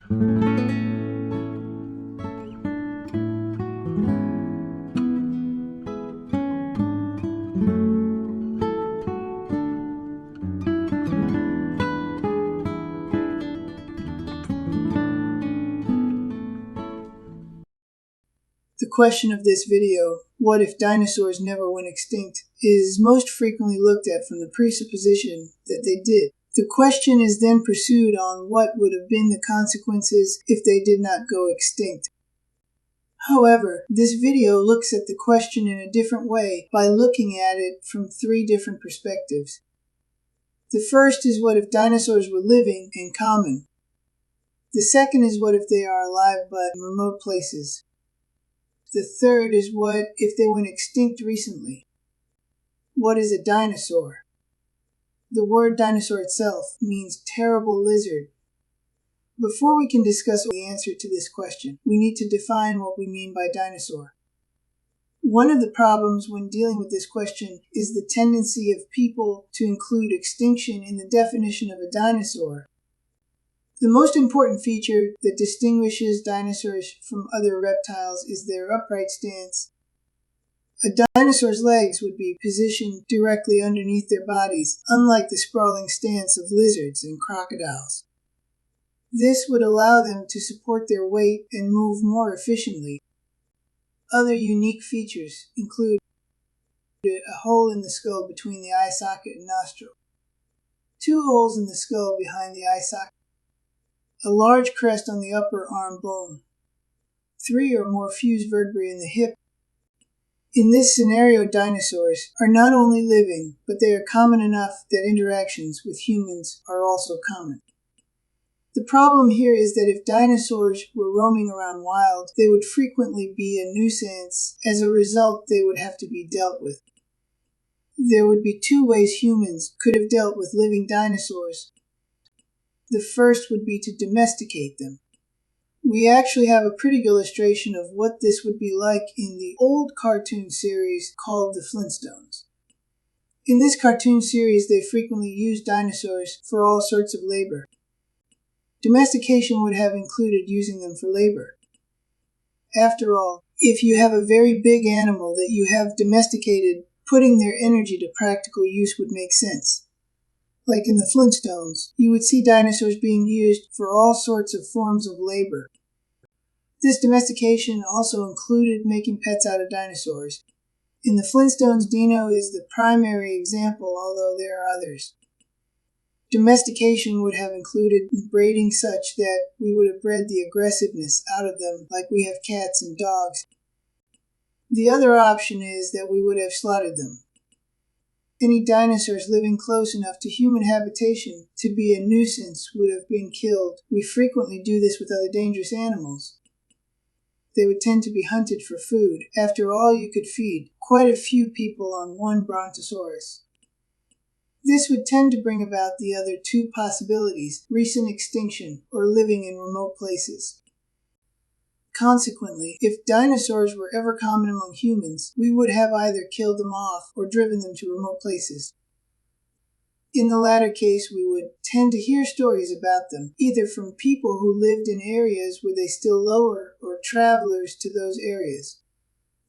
The question of this video, what if dinosaurs never went extinct, is most frequently looked at from the presupposition that they did. The question is then pursued on what would have been the consequences if they did not go extinct. However, this video looks at the question in a different way by looking at it from 3 different perspectives. The first is what if dinosaurs were living in common. The second is what if they are alive but in remote places. The third is what if they went extinct recently. What is a dinosaur? The word dinosaur itself means terrible lizard. Before we can discuss the answer to this question, we need to define what we mean by dinosaur. One of the problems when dealing with this question is the tendency of people to include extinction in the definition of a dinosaur. The most important feature that distinguishes dinosaurs from other reptiles is their upright stance. A dinosaur's legs would be positioned directly underneath their bodies, unlike the sprawling stance of lizards and crocodiles. This would allow them to support their weight and move more efficiently. Other unique features include a hole in the skull between the eye socket and nostril, 2 holes in the skull behind the eye socket, a large crest on the upper arm bone, 3 or more fused vertebrae in the hip. In this scenario, dinosaurs are not only living, but they are common enough that interactions with humans are also common. The problem here is that if dinosaurs were roaming around wild, they would frequently be a nuisance. As a result, they would have to be dealt with. There would be 2 ways humans could have dealt with living dinosaurs. The first would be to domesticate them. We actually have a pretty illustration of what this would be like in the old cartoon series called The Flintstones. In this cartoon series, they frequently used dinosaurs for all sorts of labor. Domestication would have included using them for labor. After all, if you have a very big animal that you have domesticated, putting their energy to practical use would make sense. Like in the Flintstones, you would see dinosaurs being used for all sorts of forms of labor. This domestication also included making pets out of dinosaurs. In the Flintstones, Dino is the primary example, although there are others. Domestication would have included breeding such that we would have bred the aggressiveness out of them like we have cats and dogs. The other option is that we would have slaughtered them. Any dinosaurs living close enough to human habitation to be a nuisance would have been killed. We frequently do this with other dangerous animals. They would tend to be hunted for food. After all, you could feed quite a few people on one brontosaurus. This would tend to bring about the other 2 possibilities, recent extinction or living in remote places. Consequently, if dinosaurs were ever common among humans, we would have either killed them off or driven them to remote places. In the latter case, we would tend to hear stories about them, either from people who lived in areas where they still lower or travelers to those areas.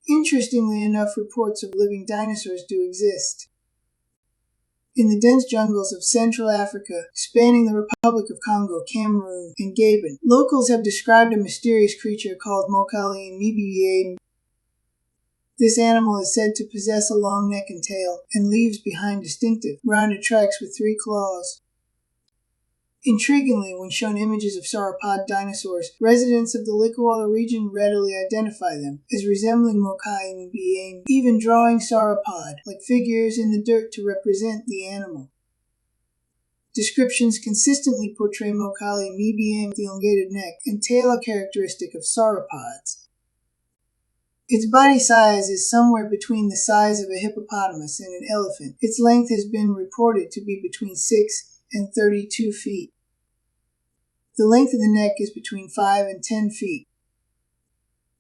Interestingly enough, reports of living dinosaurs do exist. In the dense jungles of Central Africa, spanning the Republic of Congo, Cameroon, and Gabon, locals have described a mysterious creature called Mokali Mibie. This animal is said to possess a long neck and tail, and leaves behind distinctive, rounded tracks with 3 claws. Intriguingly, when shown images of sauropod dinosaurs, residents of the Lickewalla region readily identify them as resembling Mokai Mbieme, even drawing sauropod-like figures in the dirt to represent the animal. Descriptions consistently portray Mokali Mbieme with elongated neck and tail a characteristic of sauropods. Its body size is somewhere between the size of a hippopotamus and an elephant. Its length has been reported to be between 6 and 32 feet. The length of the neck is between 5 and 10 feet.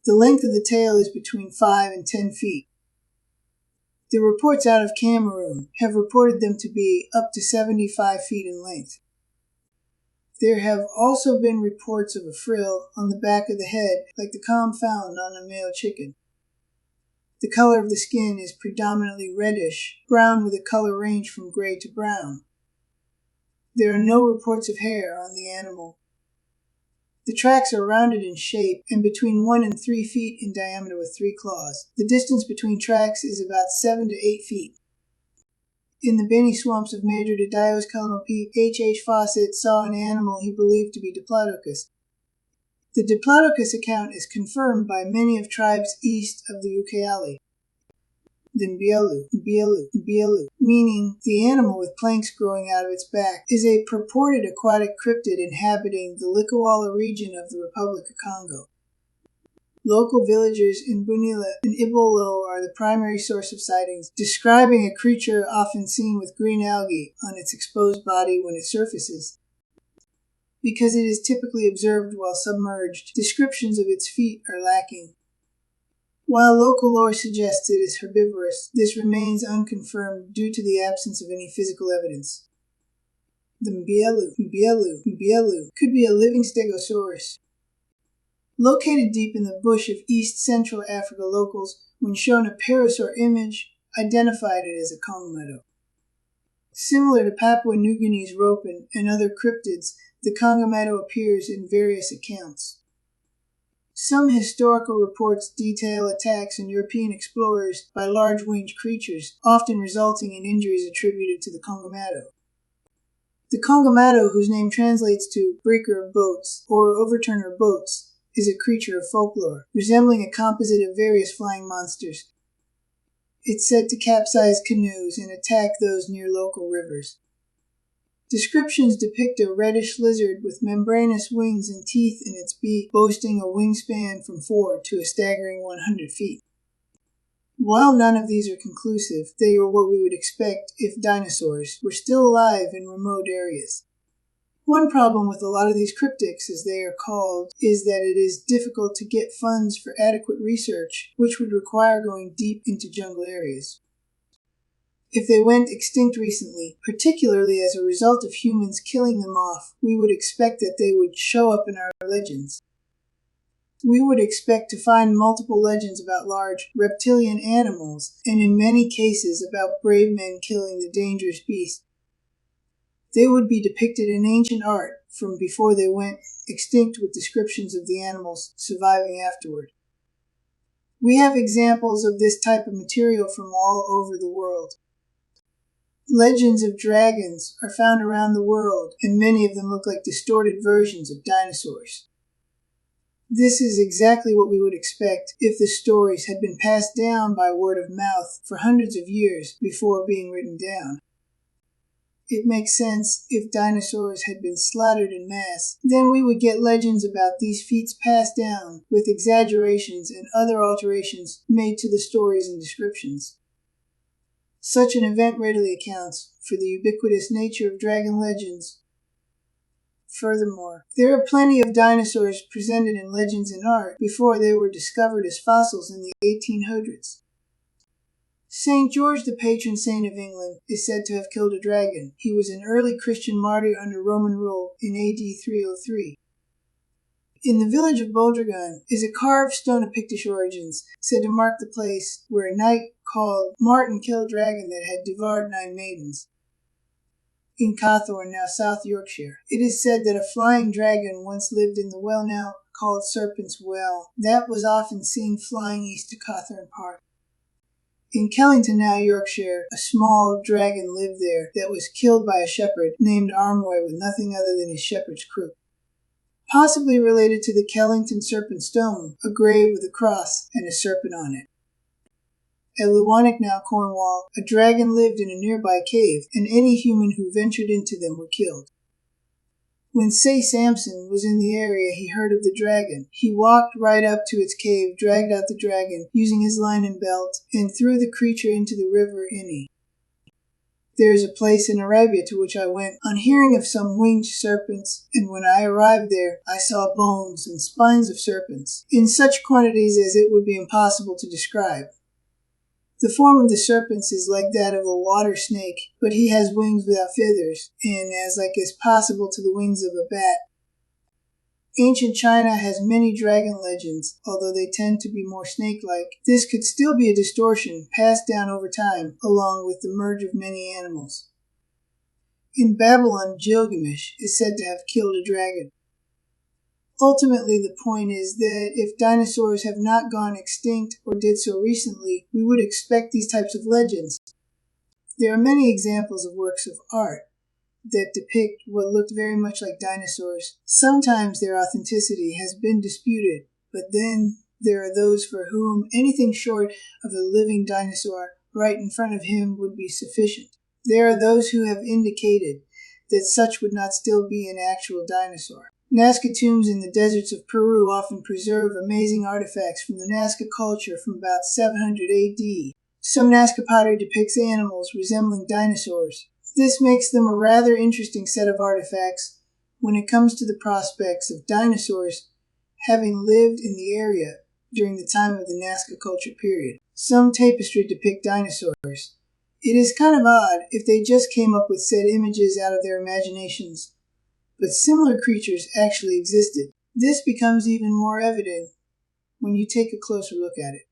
The length of the tail is between 5 and 10 feet. The reports out of Cameroon have reported them to be up to 75 feet in length. There have also been reports of a frill on the back of the head, like the comb found on a male chicken. The color of the skin is predominantly reddish, brown with a color range from gray to brown. There are no reports of hair on the animal. The tracks are rounded in shape and between 1 and 3 feet in diameter with 3 claws. The distance between tracks is about 7 to 8 feet. In the Benny swamps of Major de Dios Colonel Peak, H. Fawcett saw an animal he believed to be Diplodocus. The Diplodocus account is confirmed by many of tribes east of the Ucayali. The Mbielu, meaning the animal with planks growing out of its back, is a purported aquatic cryptid inhabiting the Likawala region of the Republic of Congo. Local villagers in Bunila and Ibolo are the primary source of sightings, describing a creature often seen with green algae on its exposed body when it surfaces. Because it is typically observed while submerged, descriptions of its feet are lacking. While local lore suggests it is herbivorous, this remains unconfirmed due to the absence of any physical evidence. The Mbielu could be a living stegosaurus. Located deep in the bush of East Central Africa, locals, when shown a parasaur image, identified it as a Congomado. Similar to Papua New Guinea's ropin and other cryptids, the Congomado appears in various accounts. Some historical reports detail attacks on European explorers by large winged creatures, often resulting in injuries attributed to the Congomado. The Congomado, whose name translates to breaker of boats or overturner of boats, is a creature of folklore, resembling a composite of various flying monsters. It's said to capsize canoes and attack those near local rivers. Descriptions depict a reddish lizard with membranous wings and teeth in its beak, boasting a wingspan from 4 to a staggering 100 feet. While none of these are conclusive, they are what we would expect if dinosaurs were still alive in remote areas. One problem with a lot of these cryptids, as they are called, is that it is difficult to get funds for adequate research, which would require going deep into jungle areas. If they went extinct recently, particularly as a result of humans killing them off, we would expect that they would show up in our legends. We would expect to find multiple legends about large reptilian animals, and in many cases about brave men killing the dangerous beast. They would be depicted in ancient art from before they went extinct, with descriptions of the animals surviving afterward. We have examples of this type of material from all over the world. Legends of dragons are found around the world, and many of them look like distorted versions of dinosaurs. This is exactly what we would expect if the stories had been passed down by word of mouth for hundreds of years before being written down. It makes sense if dinosaurs had been slaughtered in mass. Then we would get legends about these feats passed down, with exaggerations and other alterations made to the stories and descriptions. Such an event readily accounts for the ubiquitous nature of dragon legends. Furthermore, there are plenty of dinosaurs presented in legends and art before they were discovered as fossils in the 1800s. St. George, the patron saint of England, is said to have killed a dragon. He was an early Christian martyr under Roman rule in AD 303. In the village of Boldragon is a carved stone of Pictish origins, said to mark the place where a knight called Martin killed a dragon that had devoured 9 maidens. In Cawthorne, now South Yorkshire, it is said that a flying dragon once lived in the well now called Serpent's Well. That was often seen flying east to Cawthorne Park. In Kellington, now Yorkshire, a small dragon lived there that was killed by a shepherd named Armoy with nothing other than his shepherd's crook. Possibly related to the Kellington Serpent Stone, a grave with a cross and a serpent on it. At Lewannick, now Cornwall, a dragon lived in a nearby cave, and any human who ventured into them were killed. When Say Sampson was in the area, he heard of the dragon. He walked right up to its cave, dragged out the dragon using his line and belt, and threw the creature into the river Inni. There is a place in Arabia to which I went on hearing of some winged serpents, and when I arrived there, I saw bones and spines of serpents, in such quantities as it would be impossible to describe. The form of the serpents is like that of a water snake, but he has wings without feathers, and as like as possible to the wings of a bat. Ancient China has many dragon legends, although they tend to be more snake-like. This could still be a distortion passed down over time, along with the merge of many animals. In Babylon, Gilgamesh is said to have killed a dragon. Ultimately, the point is that if dinosaurs have not gone extinct or did so recently, we would expect these types of legends. There are many examples of works of art that depict what looked very much like dinosaurs. Sometimes their authenticity has been disputed, but then there are those for whom anything short of a living dinosaur right in front of him would be sufficient. There are those who have indicated that such would not still be an actual dinosaur. Nazca tombs in the deserts of Peru often preserve amazing artifacts from the Nazca culture from about 700 AD. Some Nazca pottery depicts animals resembling dinosaurs. This makes them a rather interesting set of artifacts when it comes to the prospects of dinosaurs having lived in the area during the time of the Nazca culture period. Some tapestry depict dinosaurs. It is kind of odd if they just came up with said images out of their imaginations, but similar creatures actually existed. This becomes even more evident when you take a closer look at it.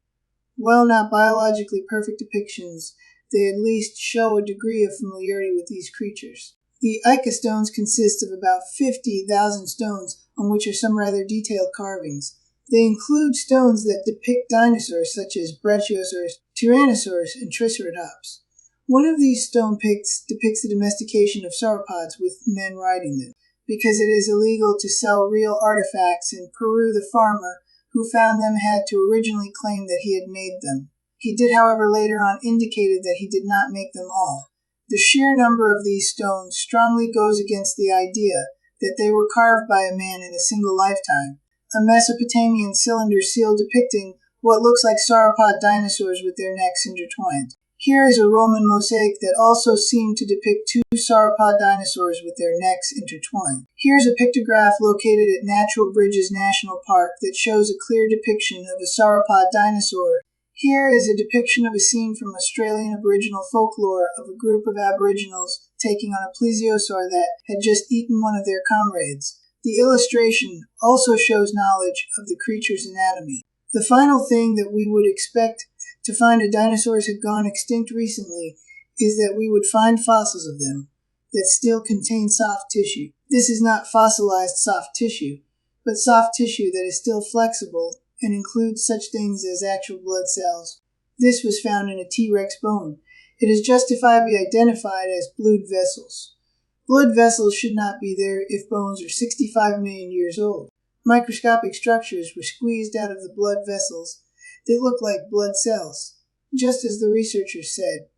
While not biologically perfect depictions, they at least show a degree of familiarity with these creatures. The Ica Stones consist of about 50,000 stones on which are some rather detailed carvings. They include stones that depict dinosaurs such as Brachiosaurus, Tyrannosaurus, and Triceratops. One of these stone picts depicts the domestication of sauropods with men riding them. Because it is illegal to sell real artifacts in Peru, the farmer who found them had to originally claim that he had made them. He did, however, later on indicated that he did not make them all. The sheer number of these stones strongly goes against the idea that they were carved by a man in a single lifetime. A Mesopotamian cylinder seal depicting what looks like sauropod dinosaurs with their necks intertwined. Here is a Roman mosaic that also seemed to depict two sauropod dinosaurs with their necks intertwined. Here's a pictograph located at Natural Bridges National Park that shows a clear depiction of a sauropod dinosaur. Here is a depiction of a scene from Australian Aboriginal folklore of a group of Aboriginals taking on a plesiosaur that had just eaten one of their comrades. The illustration also shows knowledge of the creature's anatomy. The final thing that we would expect to find if dinosaurs had gone extinct recently is that we would find fossils of them that still contain soft tissue. This is not fossilized soft tissue, but soft tissue that is still flexible and includes such things as actual blood cells. This was found in a T-Rex bone. It is justifiably identified as blood vessels. Blood vessels should not be there if bones are 65 million years old. Microscopic structures were squeezed out of the blood vessels that look like blood cells, just as the researchers said.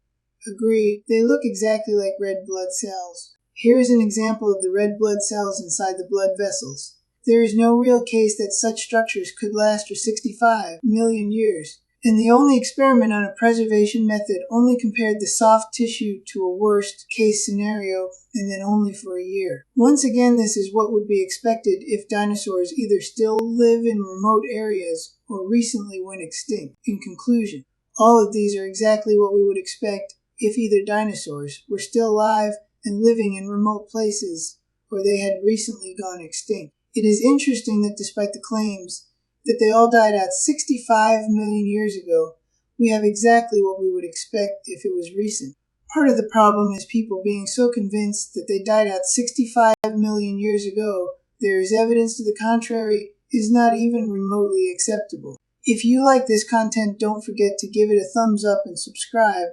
Agreed, they look exactly like red blood cells. Here is an example of the red blood cells inside the blood vessels. There is no real case that such structures could last for 65 million years, and the only experiment on a preservation method only compared the soft tissue to a worst-case scenario, and then only for a year. Once again, this is what would be expected if dinosaurs either still live in remote areas or recently went extinct. In conclusion, all of these are exactly what we would expect if either dinosaurs were still alive and living in remote places, or they had recently gone extinct. It is interesting that despite the claims that they all died out 65 million years ago, we have exactly what we would expect if it was recent. Part of the problem is people being so convinced that they died out 65 million years ago, there is evidence to the contrary, is not even remotely acceptable. If you like this content, don't forget to give it a thumbs up and subscribe.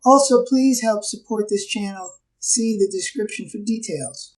Also, please help support this channel. See the description for details.